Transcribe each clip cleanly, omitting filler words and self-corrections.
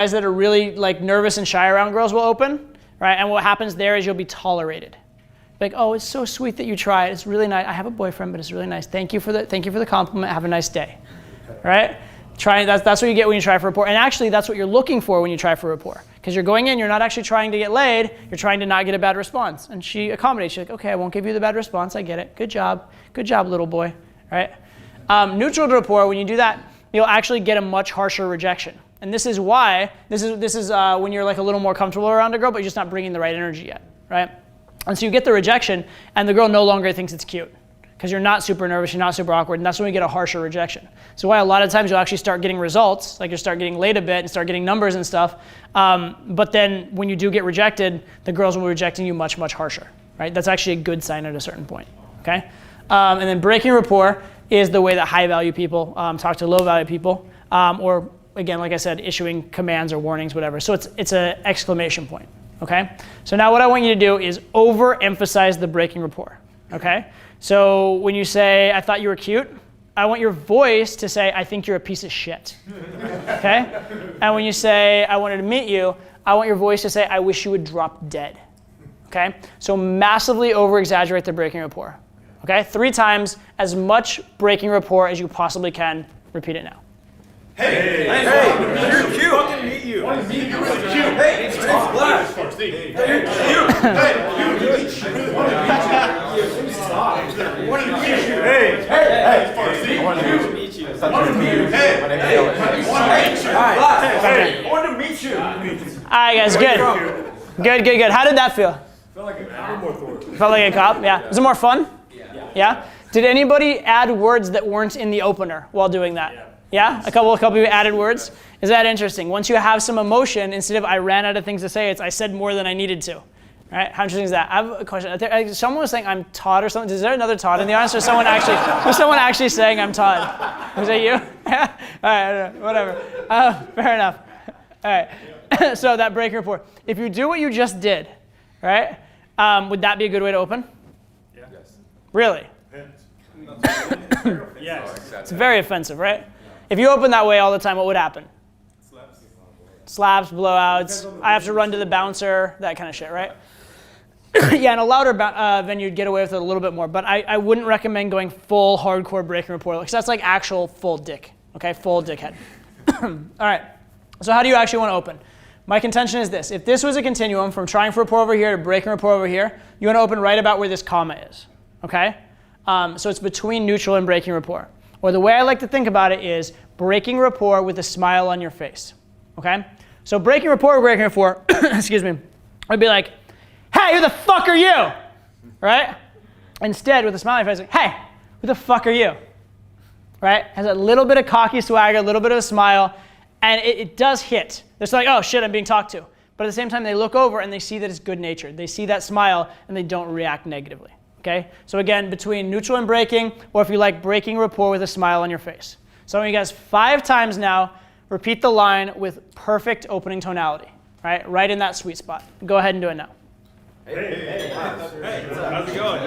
guys that are really like nervous and shy around girls will open, right? And what happens there is you'll be tolerated. Like, oh, it's so sweet that you tried. It's really nice. I have a boyfriend, but it's really nice. Thank you for the compliment. Have a nice day, right? That's what you get when you try for rapport. And actually, that's what you're looking for when you try for rapport. Because you're going in, you're not actually trying to get laid. You're trying to not get a bad response. And she accommodates. She's like, okay, I won't give you the bad response. I get it. Good job, little boy, right? Neutral rapport, when you do that, you'll actually get a much harsher rejection. And this is why, this is when you're like a little more comfortable around a girl, but you're just not bringing the right energy yet, right? And so you get the rejection, and the girl no longer thinks it's cute. Because you're not super nervous, you're not super awkward, and that's when we get a harsher rejection. So why a lot of times you'll actually start getting results, like you start getting laid a bit and start getting numbers and stuff, but then when you do get rejected, the girls will be rejecting you much, much harsher, right? That's actually a good sign at a certain point, okay? And then breaking rapport is the way that high value people talk to low value people, or again, like I said, issuing commands or warnings, whatever. So it's an exclamation point, okay? So now what I want you to do is overemphasize the breaking rapport, okay? So when you say, I thought you were cute, I want your voice to say, I think you're a piece of shit, okay? And when you say, I wanted to meet you, I want your voice to say, I wish you would drop dead, okay? So massively over-exaggerate the breaking rapport, okay? 3 times, as much breaking rapport as you possibly can. Repeat it now. Hey, you're cute. I want to meet you. Want to meet you? You're cute. Hey, it's Flash. Hey, you're cute. Hey, you meet you. Want to meet you? Stop. Want to meet you? Hey, I want to meet you. Want to meet you? Hey, I want to meet you. All right, guys, good. How did that feel? Felt like a cop. Felt like a cop, yeah. Was it more fun? Yeah? Did anybody add words that weren't in the opener while doing that? Yeah? A couple of you added words? Is that interesting? Once you have some emotion, instead of I ran out of things to say, it's I said more than I needed to. Right? How interesting is that? I have a question. Someone was saying I'm Todd or something. Is there another Todd in the audience? Or someone actually saying I'm Todd? Was that you? Yeah? All right, whatever. Fair enough. All right. So that breaking rapport. If you do what you just did, right, would that be a good way to open? Yeah. Yes. Really? Yes. It's very offensive, right? If you open that way all the time, what would happen? Slaps, blowouts, I have to run to the bouncer, that kind of shit, right? Yeah, in a louder venue, you'd get away with it a little bit more, but I wouldn't recommend going full hardcore breaking rapport, because that's like actual full dick, okay? Full dickhead. All right, so how do you actually want to open? My contention is this. If this was a continuum from trying for rapport over here to breaking rapport over here, you want to open right about where this comma is, okay? So it's between neutral and breaking rapport. Or the way I like to think about it is breaking rapport with a smile on your face, okay? So breaking rapport, excuse me, would be like, hey, who the fuck are you? Right? Instead, with a smile on your face, like, hey, who the fuck are you? Right? Has a little bit of cocky swagger, a little bit of a smile, and it does hit. They're like, oh shit, I'm being talked to. But at the same time, they look over and they see that it's good natured. They see that smile and they don't react negatively. Okay? So again, between neutral and breaking, or if you like, breaking rapport with a smile on your face. So I want you guys 5 times now, repeat the line with perfect opening tonality, right in that sweet spot. Go ahead and do it now. Hey, how's it going? I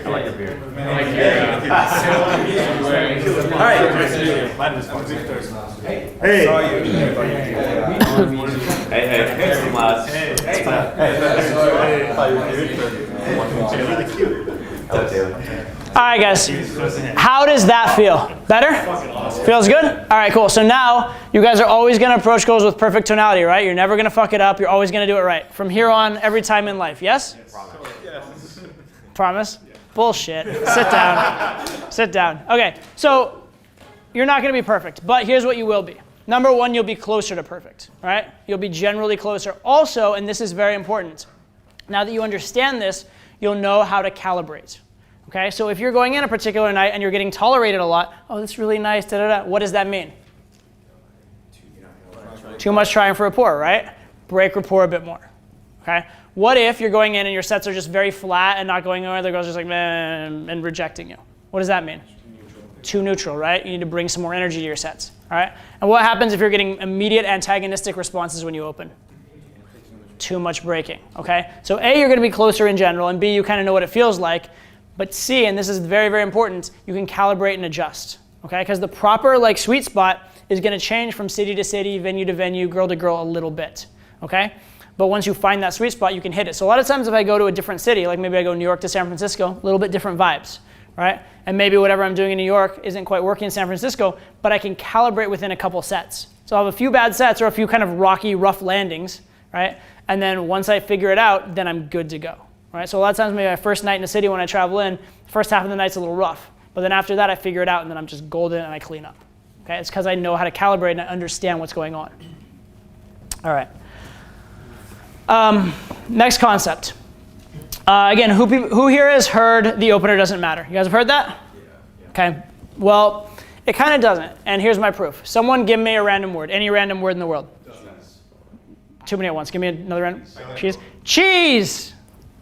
like your beard. All right. Hey. Hey, lads. All right, guys. How does that feel? Better? Feels good? All right, cool. So now you guys are always going to approach goals with perfect tonality, right? You're never going to fuck it up. You're always going to do it right. From here on, every time in life. Yes? Yes. Promise? Bullshit. Sit down. Sit down. Okay, so you're not going to be perfect, but here's what you will be. Number 1, you'll be closer to perfect, right? You'll be generally closer. Also, and this is very important, now that you understand this, you'll know how to calibrate. Okay, so if you're going in a particular night and you're getting tolerated a lot, oh, that's really nice, da-da-da, what does that mean? Too much trying for rapport, right? Break rapport a bit more, okay? What if you're going in and your sets are just very flat and not going anywhere, the girl's just like, man, and rejecting you? What does that mean? Too neutral, right? You need to bring some more energy to your sets, all right? And what happens if you're getting immediate antagonistic responses when you open? Too much breaking, okay? So A, you're gonna be closer in general, and B, you kind of know what it feels like. But C, and this is very, very important, you can calibrate and adjust, okay? Because the proper like sweet spot is gonna change from city to city, venue to venue, girl to girl a little bit, okay? But once you find that sweet spot, you can hit it. So a lot of times if I go to a different city, like maybe I go New York to San Francisco, a little bit different vibes, right? And maybe whatever I'm doing in New York isn't quite working in San Francisco, but I can calibrate within a couple sets. So I'll have a few bad sets or a few kind of rocky, rough landings, right? And then once I figure it out, then I'm good to go, right? So a lot of times maybe my first night in a city when I travel in, the first half of the night's a little rough. But then after that, I figure it out and then I'm just golden and I clean up, okay? It's because I know how to calibrate and I understand what's going on. All right. Next concept. Again, who here has heard the opener doesn't matter? You guys have heard that? Yeah. Okay. Well, it kind of doesn't. And here's my proof. Someone give me a random word. Any random word in the world. Too many at once. Give me another random. Cheese. Cheese!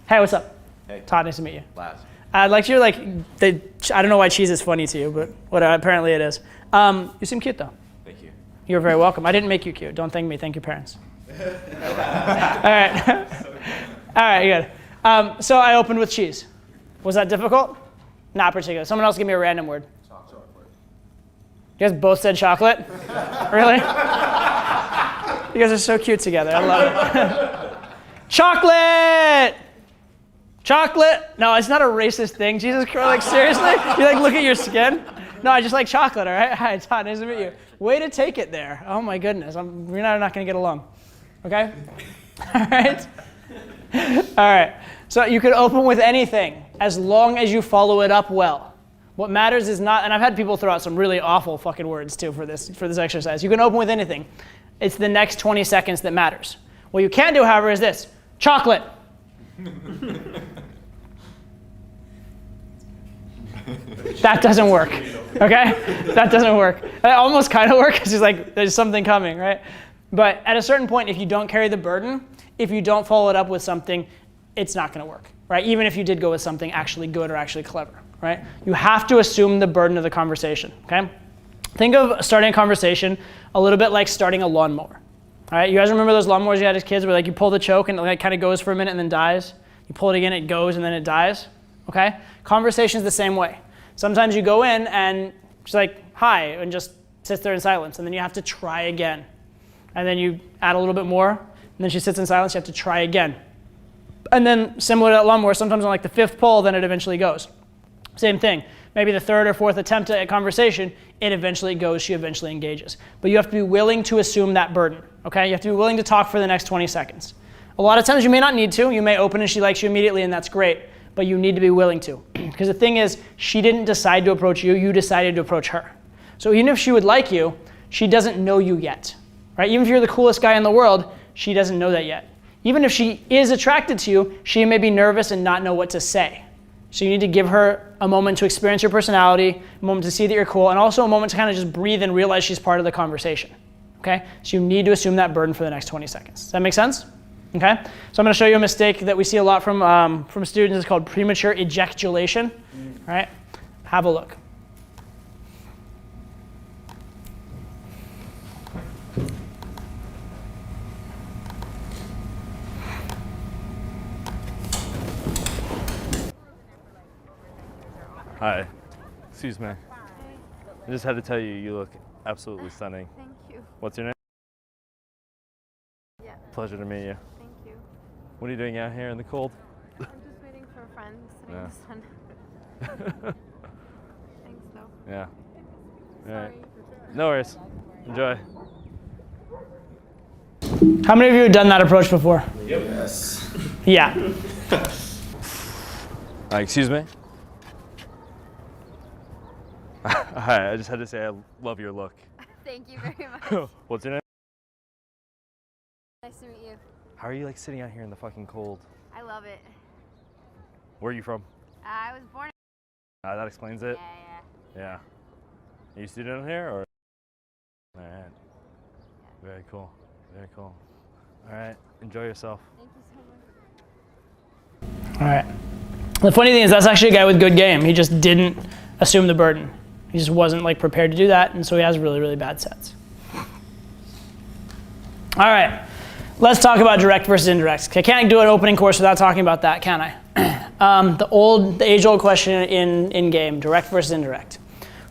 Hey, what's up? Hey. Todd, nice to meet you. Last. I'd like you I don't know why cheese is funny to you, but whatever, apparently it is. You seem cute though. Thank you. You're very welcome. I didn't make you cute. Don't thank me. Thank your parents. All right. All right, good. So I opened with cheese. Was that difficult? Not particularly. Someone else give me a random word. Chocolate. You guys both said chocolate? Really? You guys are so cute together. I love it. Chocolate! Chocolate? No, it's not a racist thing. Jesus Christ, like seriously? You like look at your skin? No, I just like chocolate, all right? Hi, Todd, nice to meet you. Way to take it there. Oh my goodness, we're not gonna get along. Okay? All right? All right, so you could open with anything as long as you follow it up well. What matters is not, and I've had people throw out some really awful fucking words too for this exercise. You can open with anything. It's the next 20 seconds that matters. What you can do, however, is this. Chocolate. That doesn't work, okay? That doesn't work. That almost kind of works because it's like there's something coming, right? But at a certain point, if you don't carry the burden, if you don't follow it up with something, it's not going to work, right? Even if you did go with something actually good or actually clever, right? You have to assume the burden of the conversation, okay? Think of starting a conversation a little bit like starting a lawnmower, all right? You guys remember those lawnmowers you had as kids where like you pull the choke and it like kind of goes for a minute and then dies? You pull it again, it goes and then it dies, okay? Conversation's the same way. Sometimes you go in and she's like, hi, and just sits there in silence, and then you have to try again. And then you add a little bit more, and then she sits in silence, you have to try again. And then similar to that lawnmower, sometimes on like the fifth pull, then it eventually goes. Same thing. Maybe the third or fourth attempt at a conversation, it eventually goes, she eventually engages. But you have to be willing to assume that burden, okay? You have to be willing to talk for the next 20 seconds. A lot of times you may not need to. You may open and she likes you immediately, and that's great. But you need to be willing to. Because the thing is, she didn't decide to approach you, you decided to approach her. So even if she would like you, she doesn't know you yet, right? Even if you're the coolest guy in the world, she doesn't know that yet. Even if she is attracted to you, she may be nervous and not know what to say. So you need to give her a moment to experience your personality, a moment to see that you're cool, and also a moment to kind of just breathe and realize she's part of the conversation, okay? So you need to assume that burden for the next 20 seconds. Does that make sense? Okay, so I'm going to show you a mistake that we see a lot from students. It's called premature ejeculation. All right, have a look. Hi, excuse me. I just had to tell you, you look absolutely stunning. Thank you. What's your name? Yeah. Pleasure to meet you. Thank you. What are you doing out here in the cold? I'm just waiting for a friend sitting in the sun. Thanks though. Yeah. All right. Sorry. No worries. Enjoy. How many of you have done that approach before? Yes. Yeah. Excuse me? Hi, I just had to say I love your look. Thank you very much. What's your name? Nice to meet you. How are you like sitting out here in the fucking cold? I love it. Where are you from? I was born. That explains it. Yeah. Yeah. Are you a student here or? All right. Very cool. Very cool. All right. Enjoy yourself. Thank you so much. All right. The funny thing is that's actually a guy with good game. He just didn't assume the burden. He just wasn't like prepared to do that, and so he has really, really bad sets. All right. Let's talk about direct versus indirect. I can't do an opening course without talking about that, can I? The age-old question in game, direct versus indirect.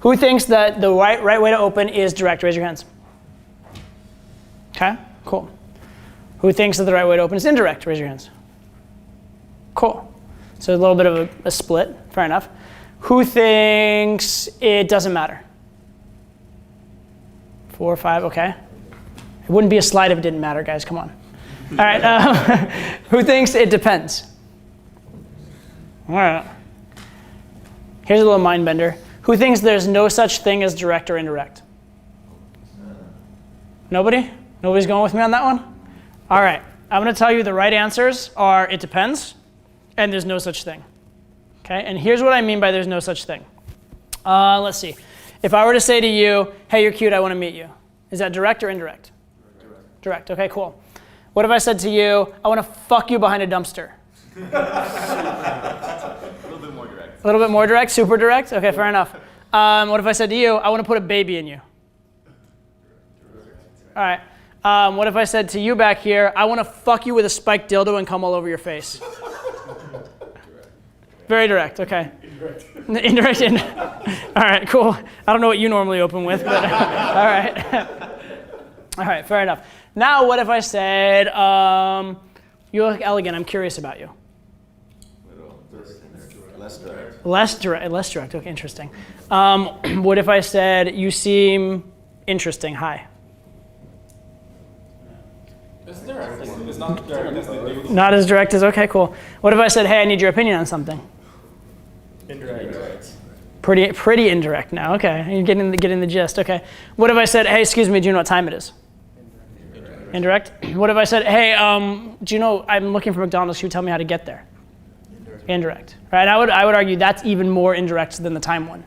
Who thinks that the right way to open is direct? Raise your hands. Okay, cool. Who thinks that the right way to open is indirect? Raise your hands. Cool. So a little bit of a split, fair enough. Who thinks it doesn't matter? 4 or 5, okay. It wouldn't be a slide if it didn't matter, guys, come on. All right, who thinks it depends? All right. Here's a little mind bender. Who thinks there's no such thing as direct or indirect? Nobody? Nobody's going with me on that one? All right, I'm gonna tell you the right answers are it depends and there's no such thing. Okay, and here's what I mean by there's no such thing. Let's see. If I were to say to you, hey, you're cute, I wanna meet you. Is that direct or indirect? Direct, okay, cool. What if I said to you, I wanna fuck you behind a dumpster? A little bit more direct. A little bit more direct, super direct? Okay, fair enough. What if I said to you, I wanna put a baby in you? All right. What if I said to you back here, I wanna fuck you with a spiked dildo and come all over your face? Very direct, okay. Indirect. All right, cool. I don't know what you normally open with, but all right. All right, fair enough. Now, what if I said, you look elegant, I'm curious about you? Less direct, okay, interesting. What if I said, you seem interesting, hi? It's direct. It's not direct as the dude. Not as direct as, okay, cool. What if I said, hey, I need your opinion on something? Indirect. Pretty indirect now, okay. You're getting the gist, okay. What if I said, hey, excuse me, do you know what time it is? Indirect. What if I said, hey, do you know, I'm looking for McDonald's, can you tell me how to get there? Indirect. Right, I would argue that's even more indirect than the time one.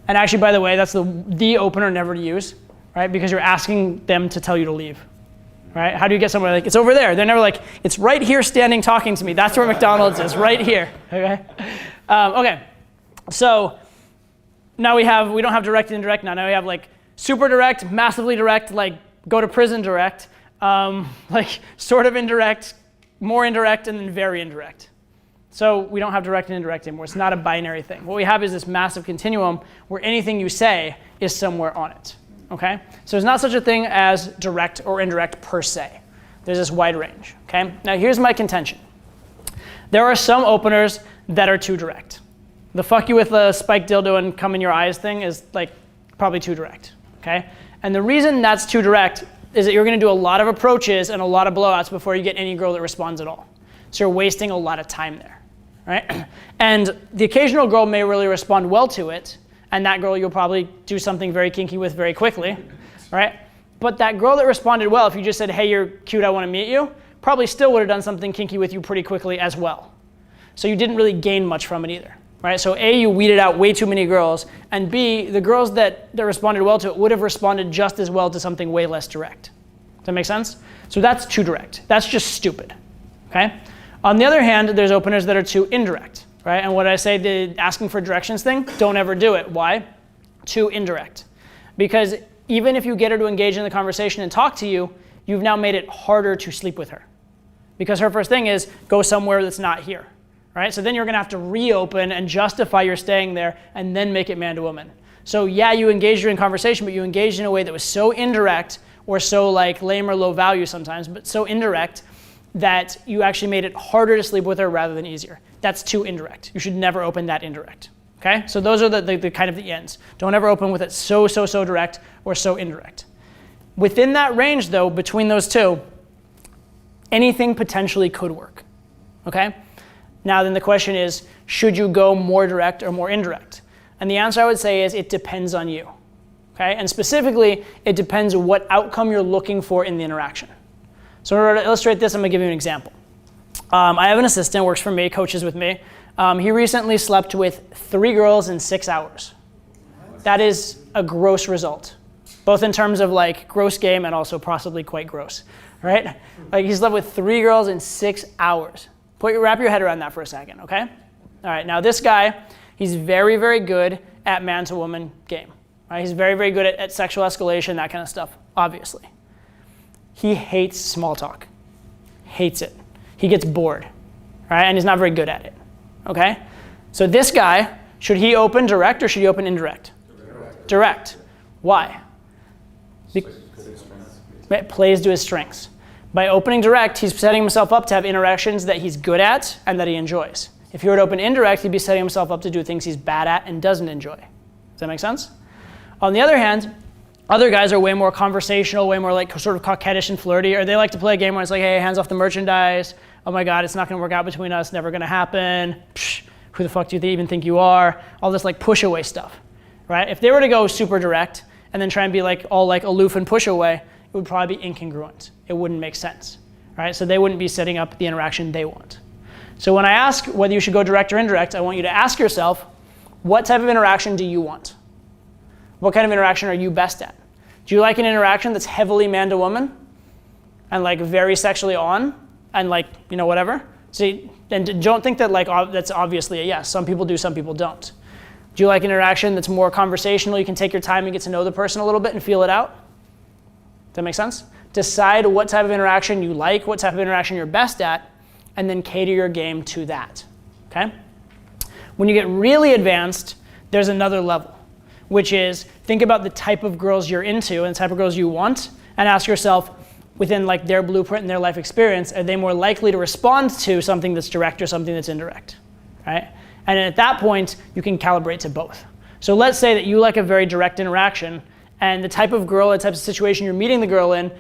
And actually, by the way, that's the opener never to use, right? Because you're asking them to tell you to leave. Right? How do you get somewhere like, it's over there? They're never like, it's right here standing talking to me. That's where McDonald's is, right here, okay? Okay, so now we don't have direct and indirect now. Now we have like super direct, massively direct, like go to prison direct, like sort of indirect, more indirect, and then very indirect. So we don't have direct and indirect anymore. It's not a binary thing. What we have is this massive continuum where anything you say is somewhere on it. Okay? So there's not such a thing as direct or indirect per se. There's this wide range. Okay? Now here's my contention. There are some openers that are too direct. The fuck you with a spiked dildo and come in your eyes thing is like probably too direct. Okay? And the reason that's too direct is that you're gonna do a lot of approaches and a lot of blowouts before you get any girl that responds at all. So you're wasting a lot of time there. Right? And the occasional girl may really respond well to it, and that girl you'll probably do something very kinky with very quickly, right? But that girl that responded well, if you just said, hey, you're cute, I want to meet you, probably still would have done something kinky with you pretty quickly as well. So you didn't really gain much from it either, right? So A, you weeded out way too many girls, and B, the girls that responded well to it would have responded just as well to something way less direct. Does that make sense? So that's too direct. That's just stupid, okay? On the other hand, there's openers that are too indirect. Right? And what I say, the asking for directions thing, don't ever do it. Why? Too indirect. Because even if you get her to engage in the conversation and talk to you, you've now made it harder to sleep with her. Because her first thing is, go somewhere that's not here. Right? So then you're gonna have to reopen and justify your staying there and then make it man to woman. So yeah, you engaged her in conversation, but you engaged in a way that was so indirect or so like lame or low value sometimes, but so indirect that you actually made it harder to sleep with her rather than easier. That's too indirect. You should never open that indirect. Okay? So those are the kind of the ends. Don't ever open with it so direct or so indirect. Within that range though, between those two, anything potentially could work. Okay? Now then the question is, should you go more direct or more indirect? And the answer I would say is it depends on you. Okay? And specifically, it depends what outcome you're looking for in the interaction. So in order to illustrate this, I'm gonna give you an example. I have an assistant, works for me, coaches with me. He recently slept with 3 girls in 6 hours. That is a gross result, both in terms of like gross game and also possibly quite gross, right? Like he slept with 3 girls in 6 hours. Wrap your head around that for a second, okay? All right, now this guy, he's very, very good at man to woman game. Right? He's very, very good at sexual escalation, that kind of stuff, obviously. He hates small talk, hates it. He gets bored, right? And he's not very good at it, okay? So this guy, should he open direct or should he open indirect? Direct. Why? It plays to his strengths. By opening direct, he's setting himself up to have interactions that he's good at and that he enjoys. If he were to open indirect, he'd be setting himself up to do things he's bad at and doesn't enjoy. Does that make sense? On the other hand, other guys are way more conversational, way more like sort of coquettish and flirty, or they like to play a game where it's like, hey, hands off the merchandise. Oh my God, it's not gonna work out between us, never gonna happen. Psh, who the fuck do you even think you are? All this like push away stuff, right? If they were to go super direct and then try and be like all like aloof and push away, it would probably be incongruent. It wouldn't make sense, right? So they wouldn't be setting up the interaction they want. So when I ask whether you should go direct or indirect, I want you to ask yourself, what type of interaction do you want? What kind of interaction are you best at? Do you like an interaction that's heavily man to woman and like very sexually on and like, you know, whatever? See, and don't think that like that's obviously a yes. Some people do, some people don't. Do you like an interaction that's more conversational? You can take your time and get to know the person a little bit and feel it out? Does that make sense? Decide what type of interaction you like, what type of interaction you're best at, and then cater your game to that, okay? When you get really advanced, there's another level, which is think about the type of girls you're into and the type of girls you want, and ask yourself, within like their blueprint and their life experience, are they more likely to respond to something that's direct or something that's indirect, right? And at that point, you can calibrate to both. So let's say that you like a very direct interaction, and the type of girl, the type of situation you're meeting the girl in,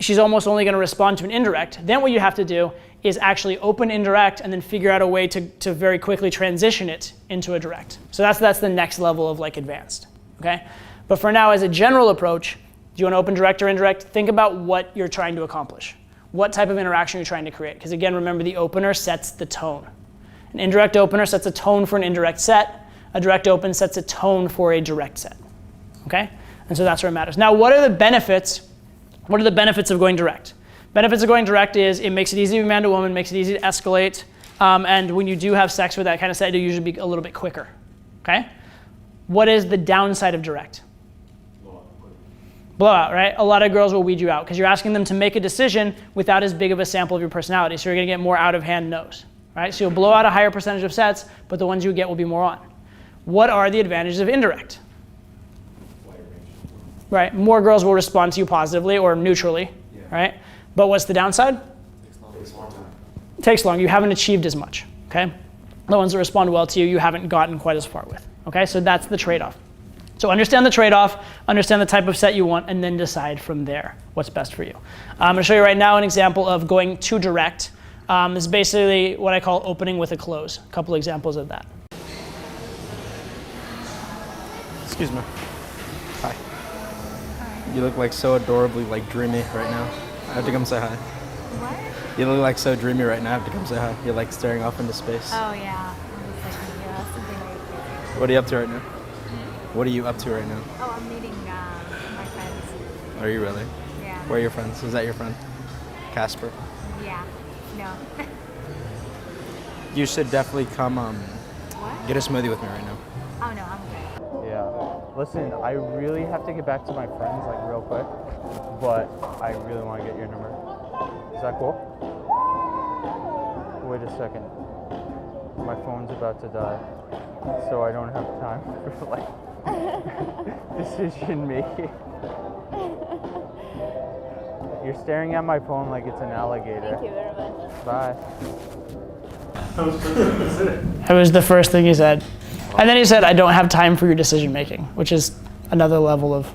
she's almost only going to respond to an indirect. Then what you have to do is actually open indirect and then figure out a way to very quickly transition it into a direct. So that's the next level of like advanced, okay? But for now, as a general approach, do you want to open direct or indirect? Think about what you're trying to accomplish. What type of interaction you're trying to create. Because again, remember the opener sets the tone. An indirect opener sets a tone for an indirect set. A direct open sets a tone for a direct set, okay? And so that's where it matters. Now, what are the benefits? What are the benefits of going direct? Benefits of going direct is it makes it easy to be man to woman, makes it easy to escalate, and when you do have sex with that kind of set, it'll usually be a little bit quicker, okay? What is the downside of direct? Blowout, right? A lot of girls will weed you out because you're asking them to make a decision without as big of a sample of your personality, so you're gonna get more out of hand no's, right? So you'll blow out a higher percentage of sets, but the ones you get will be more on. What are the advantages of indirect? Right, more girls will respond to you positively or neutrally, right? But what's the downside? It takes long. You haven't achieved as much, okay? The ones that respond well to you, you haven't gotten quite as far with, okay? So that's the trade-off. So understand the trade-off, understand the type of set you want, and then decide from there what's best for you. I'm gonna show you right now an example of going to direct. This is basically what I call opening with a close. A couple examples of that. Excuse me. Hi. You look like so adorably like dreamy right now. I have to come say hi. What? You look like so dreamy right now. I have to come say hi. You're like staring off into space. Oh yeah. I'm just like, yeah, something really crazy. What are you up to right now? What are you up to right now? Oh, I'm meeting my friends. Are you really? Yeah. Where are your friends? Is that your friend? Casper? Yeah. No. You should definitely come What? get a smoothie with me right now. Oh no, I'm okay. Yeah. Listen, I really have to get back to my friends like real quick, but I really want to get your number. Is that cool? Wait a second. My phone's about to die, so I don't have time for like decision making. You're staring at my phone like it's an alligator. Thank you very much. Bye. That was the first thing he said. And then he said, I don't have time for your decision making, which is another level of,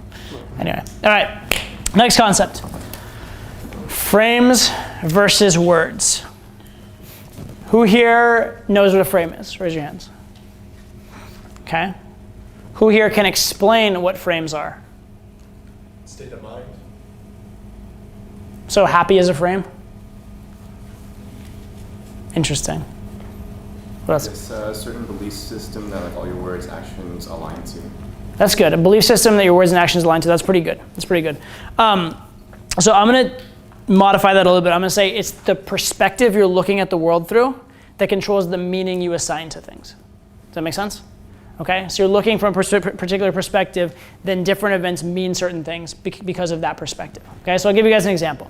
anyway. All right, next concept. Frames versus words. Who here knows what a frame is? Raise your hands. Okay. Who here can explain what frames are? State of mind. So happy is a frame? Interesting. What else? It's a certain belief system that like all your words, actions align to. That's good. A belief system that your words and actions align to. That's pretty good. That's pretty good. So I'm going to modify that a little bit. I'm going to say it's the perspective you're looking at the world through that controls the meaning you assign to things. Does that make sense? Okay, so you're looking from a particular perspective, then different events mean certain things because of that perspective. Okay, so I'll give you guys an example.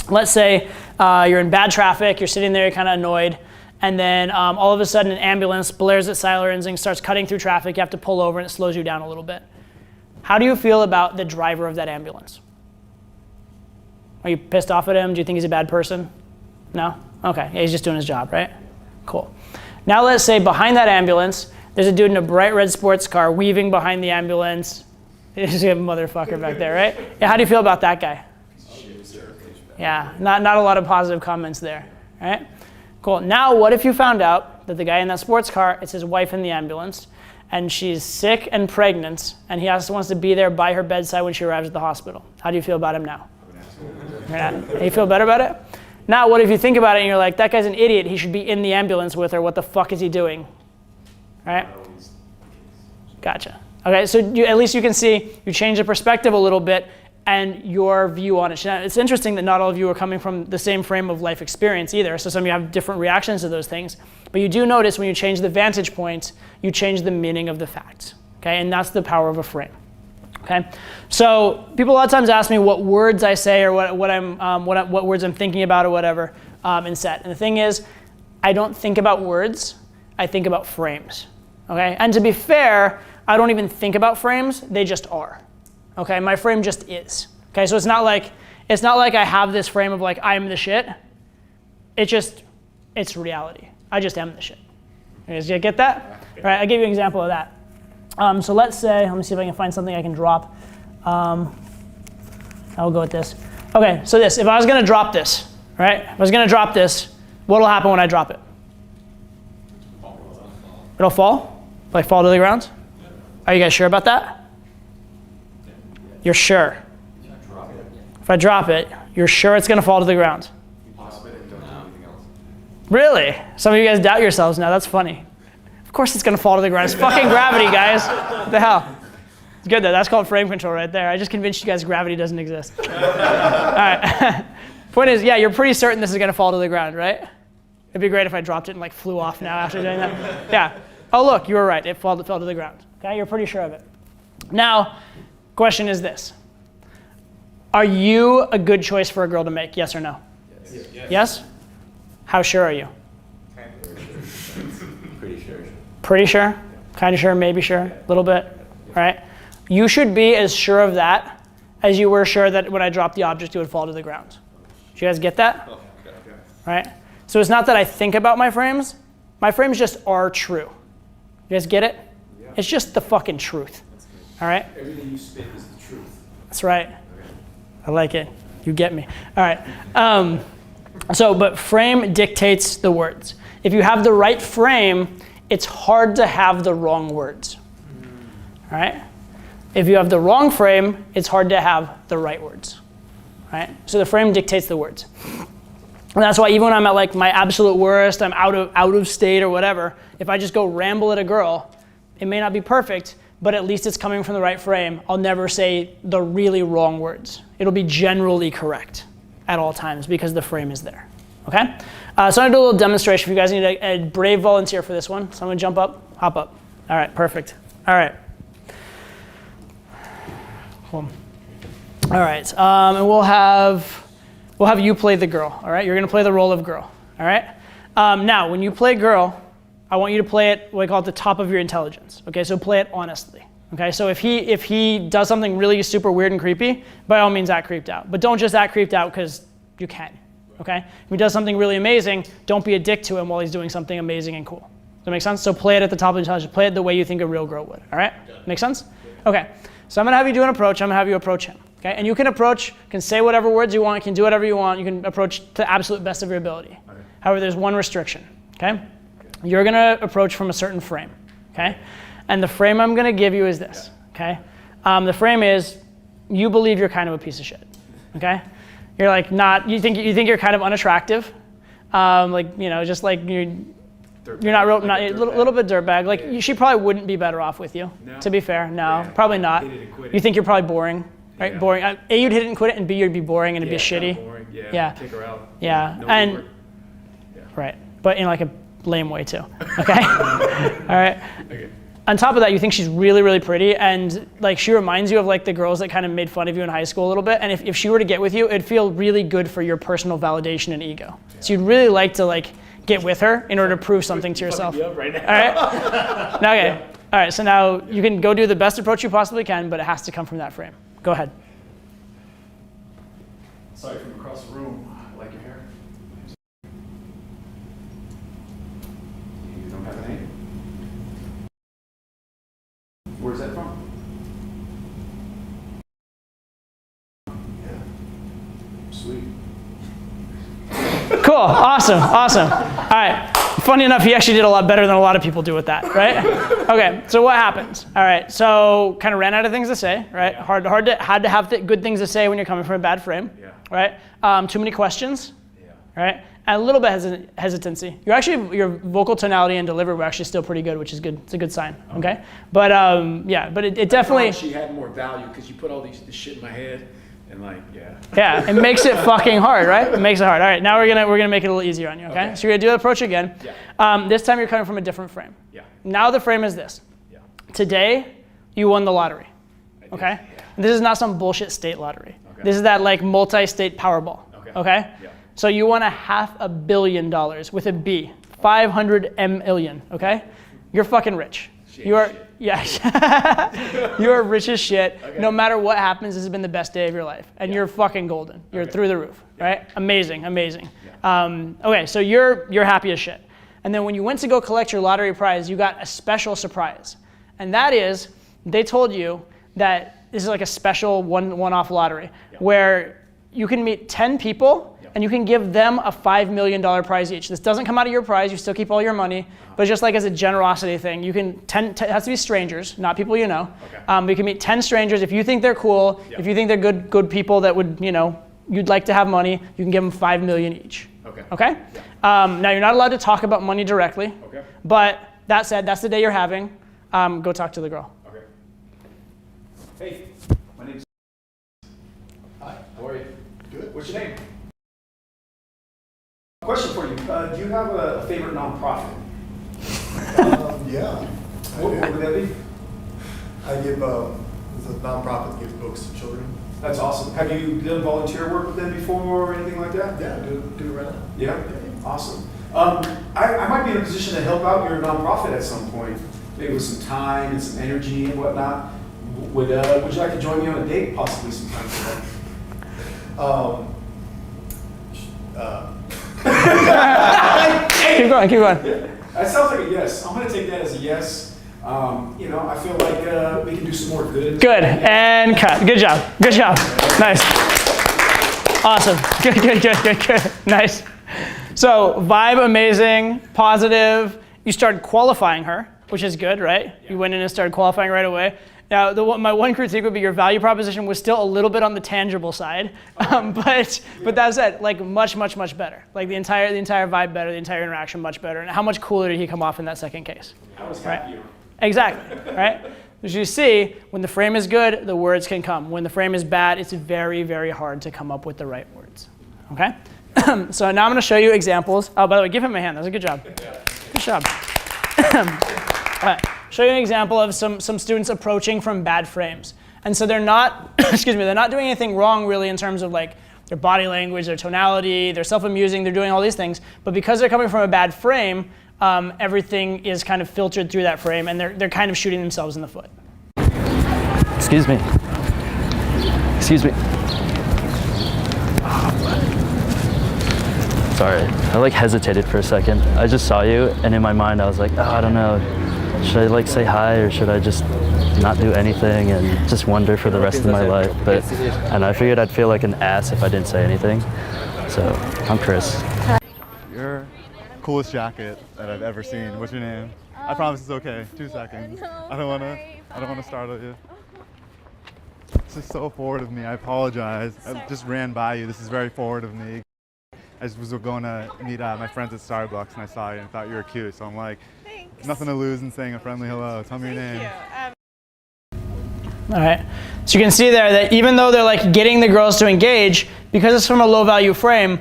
Let's say you're in bad traffic, you're sitting there, you're kind of annoyed, and then all of a sudden an ambulance blares its sirens and starts cutting through traffic. You have to pull over and it slows you down a little bit. How do you feel about the driver of that ambulance? Are you pissed off at him? Do you think he's a bad person? No? Okay, yeah, he's just doing his job, right? Cool. Now let's say behind that ambulance, there's a dude in a bright red sports car weaving behind the ambulance. There's a motherfucker back there, right? Yeah, how do you feel about that guy? Yeah, not a lot of positive comments there, right? Cool. Now what if you found out that the guy in that sports car, it's his wife in the ambulance, and she's sick and pregnant, and he wants to be there by her bedside when she arrives at the hospital? How do you feel about him now? You feel better about it? Now, what if you think about it and you're like, that guy's an idiot. He should be in the ambulance with her. What the fuck is he doing? Right? Gotcha. Okay, so at least you can see you change the perspective a little bit and your view on it. Now, it's interesting that not all of you are coming from the same frame of life experience either. So some of you have different reactions to those things. But you do notice when you change the vantage point, you change the meaning of the facts. Okay, and that's the power of a frame. Okay, so people a lot of times ask me what words I say or what words I'm thinking about or whatever in set. And the thing is, I don't think about words. I think about frames. Okay, and to be fair, I don't even think about frames. They just are. Okay, my frame just is. Okay, so it's not like I have this frame of like I'm the shit. It's reality. I just am the shit. Did you get that? All right, I'll give you an example of that. So let's say, let me see if I can find something I can drop. I'll go with this. Okay, so this, if I was gonna drop this, right? If I was gonna drop this, what'll happen when I drop it? It'll fall? Like fall to the ground? Are you guys sure about that? You're sure? If I drop it, you're sure it's gonna fall to the ground? Really? Some of you guys doubt yourselves now, that's funny. Of course it's gonna fall to the ground. It's fucking gravity, guys. What the hell? It's good though, that's called frame control right there. I just convinced you guys gravity doesn't exist. All right, point is, yeah, you're pretty certain this is gonna fall to the ground, right? It'd be great if I dropped it and like flew off now after doing that. Yeah, oh look, you were right, it fell to the ground. Okay, you're pretty sure of it. Now, question is this. Are you a good choice for a girl to make, yes or no? Yes? Yes? How sure are you? Pretty sure. Pretty sure? Kind of sure, maybe sure, a little bit, right? You should be as sure of that as you were sure that when I dropped the object, it would fall to the ground. Did you guys get that? Okay. Right? So it's not that I think about my frames just are true. You guys get it? Yeah. It's just the fucking truth, all right? Everything you spit is the truth. That's right. I like it. You get me. All right. But frame dictates the words. If you have the right frame, it's hard to have the wrong words. All right? If you have the wrong frame, it's hard to have the right words. All right? So the frame dictates the words. And that's why even when I'm at like my absolute worst, I'm out of state or whatever, if I just go ramble at a girl, it may not be perfect, but at least it's coming from the right frame. I'll never say the really wrong words. It'll be generally correct at all times because the frame is there. Okay? So I'm gonna do a little demonstration. If you guys need a brave volunteer for this one, so I'm gonna jump up, hop up. All right, perfect. All right. Cool. All right, and we'll have you play the girl. All right, you're gonna play the role of girl. All right. Now, when you play girl, I want you to play it what I call at the top of your intelligence. Okay, so play it honestly. Okay, so if he does something really super weird and creepy, by all means act creeped out. But don't just act creeped out because you can. Okay? If he does something really amazing, don't be a dick to him while he's doing something amazing and cool. Does that make sense? So play it at the top of intelligence. Play it the way you think a real girl would. All right? Make sense? Okay. So I'm gonna have you do an approach. I'm gonna have you approach him. Okay? And you can approach, can say whatever words you want, can do whatever you want. You can approach to the absolute best of your ability. Okay. However, there's one restriction. Okay? You're gonna approach from a certain frame. Okay? And the frame I'm gonna give you is this. Okay? The frame is you believe you're kind of a piece of shit. Okay? You're like not. You think you're kind of unattractive, just like you're not real, not a little bit dirtbag. Like she probably wouldn't be better off with you. No. To be fair, no, probably not. You think you're probably boring, right? Yeah. Boring. A, you'd hit it and quit it, and B, you'd be boring and it'd be shitty. Boring. Yeah. Kick her out. Yeah, no right, but in like a lame way too. Okay. All right. Okay. On top of that, you think she's really, really pretty, and like she reminds you of like the girls that kind of made fun of you in high school a little bit. And if she were to get with you, it'd feel really good for your personal validation and ego. Yeah. So you'd really like to like get with her in order to prove something to yourself. Right now. All right? Now, okay. All right, so now you can go do the best approach you possibly can, but it has to come from that frame. Go ahead. Sorry from across the room. I like your hair. You don't have a name? Where's that from? Yeah. Sweet. Cool, awesome. All right, funny enough, he actually did a lot better than a lot of people do with that, right? Okay, so what happens? All right, so kind of ran out of things to say, right? Yeah. Had to have good things to say when you're coming from a bad frame, Yeah. right? Too many questions, Yeah. right? And a little bit hesitancy. Your vocal tonality and delivery were actually still pretty good, which is good. It's a good sign, okay? But yeah, but it definitely. She had more value because you put all this shit in my head, and like, yeah. Yeah, it makes it fucking hard, right? It makes it hard. All right, now we're gonna make it a little easier on you, okay? So you're gonna do the approach again. Yeah. This time you're coming from a different frame. Yeah. Now the frame is this. Yeah. Today, you won the lottery, I did. okay? Yeah. This is not some bullshit state lottery. Okay. This is that like multi-state Powerball, okay? Yeah. So you won $500 million with a B, 500 million, okay? You're fucking rich. You are, yeah, you are rich as shit. Okay. No matter what happens, this has been the best day of your life. And you're fucking golden. You're through the roof, right? Amazing. Okay, so you're happy as shit. And then when you went to go collect your lottery prize, you got a special surprise. And that is, they told you that this is like a special one-off lottery where you can meet 10 people and you can give them a $5 million prize each. This doesn't come out of your prize, you still keep all your money, but just like as a generosity thing, you can, it has to be strangers, not people you know. But you can meet 10 strangers. If you think they're cool, if you think they're good people that would, you'd like to have money, you can give them $5 million each. Okay? Now you're not allowed to talk about money directly, but that said, that's the day you're having. Go talk to the girl. Okay. Hey, my name's. Hi, how are you? Good. What's your name? Question for you. Do you have a favorite nonprofit? Yeah. What would that be? I give, it's a nonprofit that gives books to children. That's awesome. Have you done volunteer work with them before or anything like that? Yeah, do it right now. Yeah? Awesome. I might be in a position to help out your nonprofit at some point, maybe with some time and some energy and whatnot. Would you like to join me on a date possibly sometime today? Keep going. That sounds like a yes. I'm going to take that as a yes. I feel like we can do some more good. Good, and cut. Good job. Nice. Awesome. Good. Nice. So vibe amazing, positive. You started qualifying her, which is good, right? Yeah. You went in and started qualifying right away. Now, my one critique would be your value proposition was still a little bit on the tangible side, but that said, like much better. Like the entire vibe better, the entire interaction much better. And how much cooler did he come off in that second case? I was happier. Exactly, right? As you see, when the frame is good, the words can come. When the frame is bad, it's very, very hard to come up with the right words, okay? So now I'm gonna show you examples. Oh, by the way, give him a hand, that was a good job. Good job. All right, show you an example of some students approaching from bad frames. And so they're not, they're not doing anything wrong really in terms of like their body language, their tonality, they're self-amusing, they're doing all these things. But because they're coming from a bad frame, everything is kind of filtered through that frame and they're kind of shooting themselves in the foot. Excuse me. Sorry, I like hesitated for a second. I just saw you and in my mind I was like, oh, I don't know. Should I like say hi or should I just not do anything and just wonder for the rest of my life? And I figured I'd feel like an ass if I didn't say anything. So, I'm Chris. Your coolest jacket that I've ever seen. What's your name? I promise it's okay. 2 seconds. I don't wanna startle you. This is so forward of me. I apologize. I just ran by you. This is very forward of me. I just was going to meet my friends at Starbucks and I saw you and thought you were cute. So I'm like, nothing to lose in saying a friendly hello. Tell me your name. All right, so you can see there that even though they're like getting the girls to engage, because it's from a low value frame,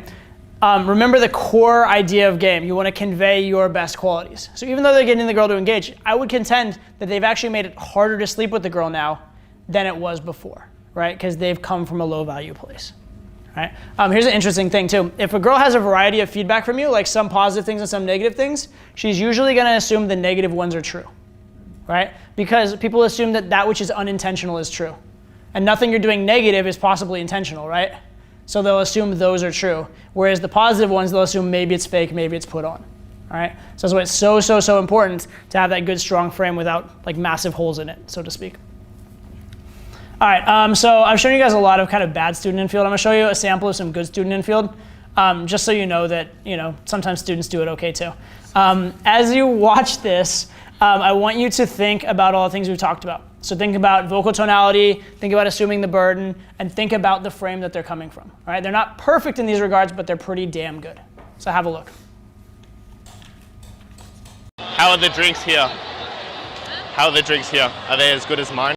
remember the core idea of game. You want to convey your best qualities. So even though they're getting the girl to engage, I would contend that they've actually made it harder to sleep with the girl now than it was before, right? Because they've come from a low value place, Right? Here's an interesting thing too. If a girl has a variety of feedback from you, like some positive things and some negative things, she's usually going to assume the negative ones are true, right? Because people assume that that which is unintentional is true. And nothing you're doing negative is possibly intentional, right? So they'll assume those are true. Whereas the positive ones, they'll assume maybe it's fake, maybe it's put on. All right? So that's why it's so important to have that good, strong frame without like massive holes in it, so to speak. All right, so I've shown you guys a lot of kind of bad student infield. I'm gonna show you a sample of some good student infield, just so you know that sometimes students do it okay too. As you watch this, I want you to think about all the things we've talked about. So think about vocal tonality, think about assuming the burden, and think about the frame that they're coming from. All right, they're not perfect in these regards, but they're pretty damn good. So have a look. How are the drinks here? How are the drinks here? Are they as good as mine?